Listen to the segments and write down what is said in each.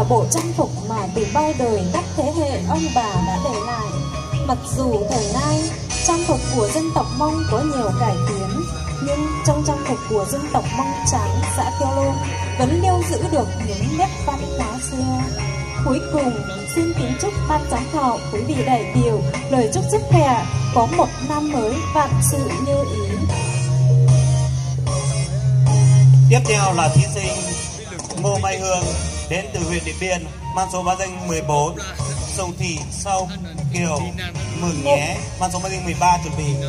là bộ trang phục mà từ bao đời các thế hệ ông bà đã để lại. Mặc dù thời nay trang phục của dân tộc Mông có nhiều cải tiến, nhưng trong trang phục của dân tộc Mông Trắng xã Kiêu Lô vẫn lưu giữ được những nét văn hóa xưa. Cuối cùng, xin kính chúc ban giám khảo, quý vị đại biểu lời chúc sức khỏe, có một năm mới vạn sự như ý. Tiếp theo là thí sinh Ngô Mai Hương đến từ huyện Điện Biên, mang số báo danh 14. Sông Thị Sau Kiều mừng nhé, mang số báo danh 13 chuẩn bị.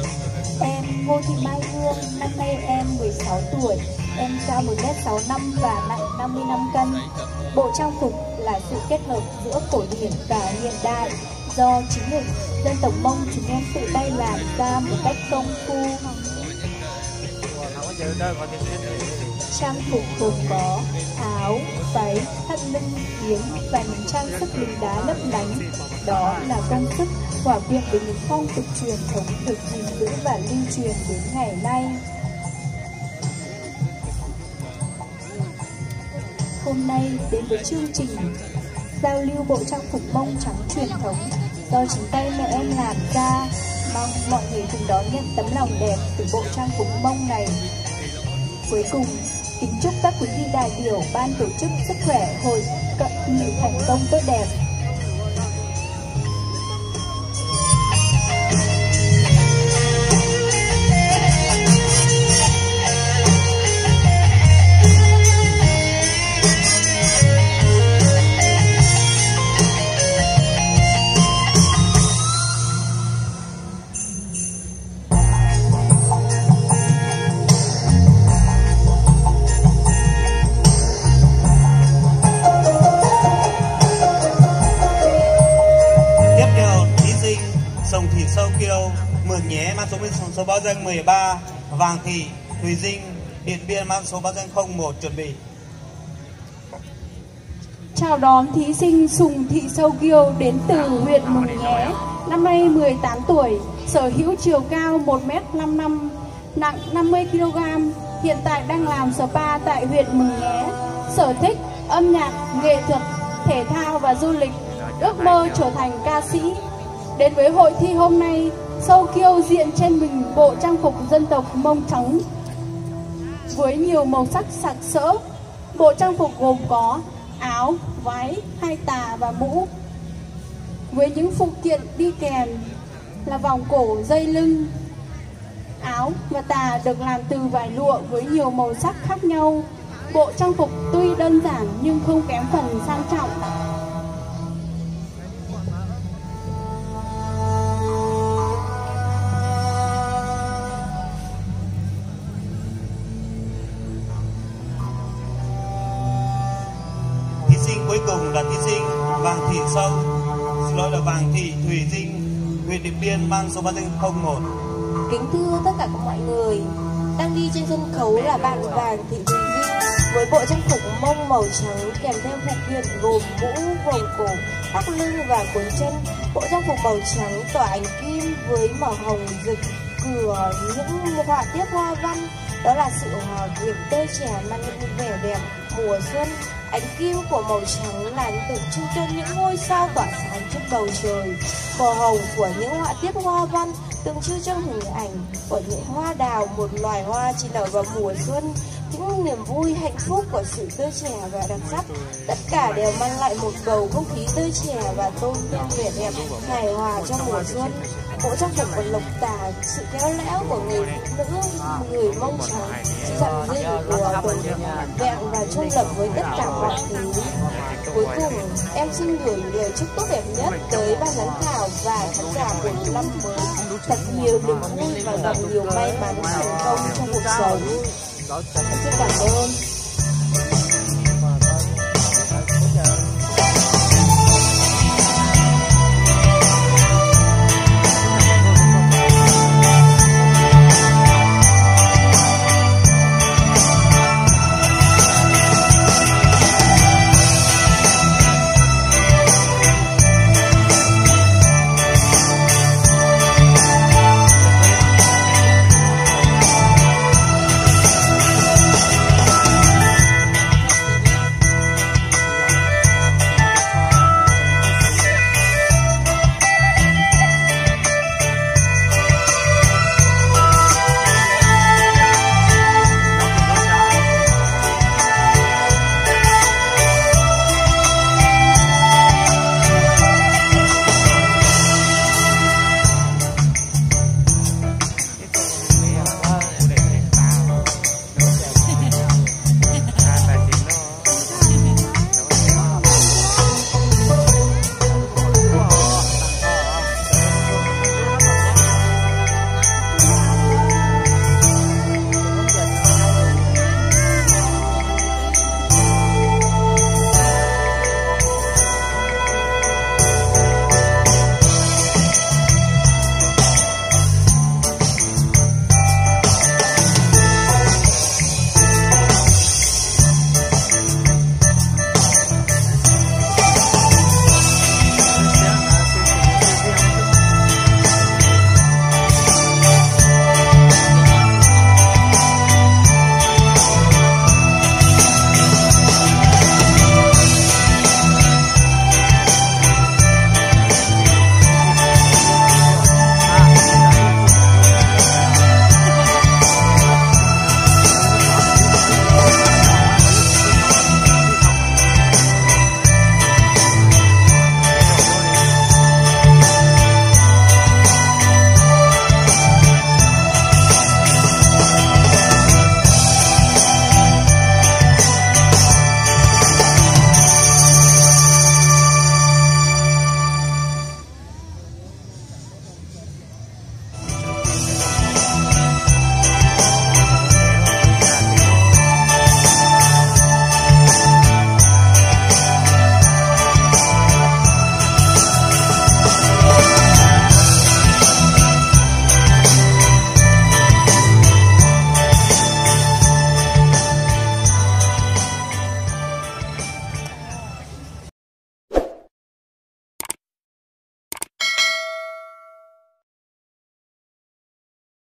Em Ngô Thị Mai Hương, năm nay em 16 tuổi, em cao 1m65 và nặng 55 cân. Bộ trang phục là sự kết hợp giữa cổ điển và hiện đại, do chính người dân tộc Mông chúng em tự tay làm ra một cách công phu. Trang phục gồm có áo, váy, thắt lưng, kiếm và những trang sức đính đá lấp lánh. Đó là công sức hòa quyện với những phong tục truyền thống được gìn giữ và lưu truyền đến ngày nay. Hôm nay đến với chương trình giao lưu bộ trang phục Mông Trắng truyền thống do chính tay mẹ em làm ra. Mong mọi người cùng đón nhận tấm lòng đẹp từ bộ trang phục Mông này. Cuối cùng, kính chúc các quý vị đại biểu ban tổ chức sức khỏe, hội nghị thành công tốt đẹp. Sông Thị Sau Kiêu mừng nhé, mang số báo danh 13. Vàng Thị Thùy Dinh Điện Biên, mang số báo danh 01 chuẩn bị. Chào đón thí sinh Sùng Thị Sau Kiêu đến từ huyện Mường Nhé, năm nay 18 tuổi, sở hữu chiều cao 1m55, nặng 50 kg, hiện tại đang làm spa tại huyện Mường Nhé. Sở thích âm nhạc, nghệ thuật, thể thao và du lịch, ước mơ trở thành ca sĩ. Đến với hội thi hôm nay, Sau Kiêu diện trên mình bộ trang phục dân tộc Mông Trắng với nhiều màu sắc sặc sỡ. Bộ trang phục gồm có áo, váy, hai tà và mũ, với những phụ kiện đi kèm là vòng cổ, dây lưng. Áo và tà được làm từ vải lụa với nhiều màu sắc khác nhau. Bộ trang phục tuy đơn giản nhưng không kém phần sang trọng. Cuối cùng là thí sinh Vàng Thị Vàng Thị Thùy Dinh huyện Điện Biên, mang số báo danh 01. Kính thưa tất cả các mọi người, đang đi trên sân khấu là bạn Vàng Thị Thùy Dinh với bộ trang phục Mông màu trắng kèm theo phụ kiện gồm mũ, vòng cổ, thắt lưng và quấn chân. Bộ trang phục màu trắng tỏa ánh kim với màu hồng rực cửa những họa tiết hoa văn. Đó là sự hòa quyện tươi trẻ mang những vẻ đẹp mùa xuân. Ánh kim của màu trắng là tượng trưng cho những ngôi sao tỏa sáng trên bầu trời. Màu hồng của những họa tiết hoa văn tượng trưng cho hình ảnh của những hoa đào, một loài hoa chỉ nở vào mùa xuân. Những niềm vui, hạnh phúc của sự tươi trẻ và đặc sắc, tất cả đều mang lại một bầu không khí tươi trẻ và tôn vinh vẻ đẹp hài hòa trong mùa xuân. Bộ trang phục còn lộc tả sự khéo léo của người phụ nữ, người Mông Trắng, dặn dịu của tuần vẹn và trung lập với tất cả mọi thứ. Cuối cùng, em xin gửi lời chúc tốt đẹp nhất tới ban giám khảo và khán giả của năm mới. Thật nhiều niềm vui và gặp nhiều may mắn thành công trong cuộc sống. Em xin cảm ơn.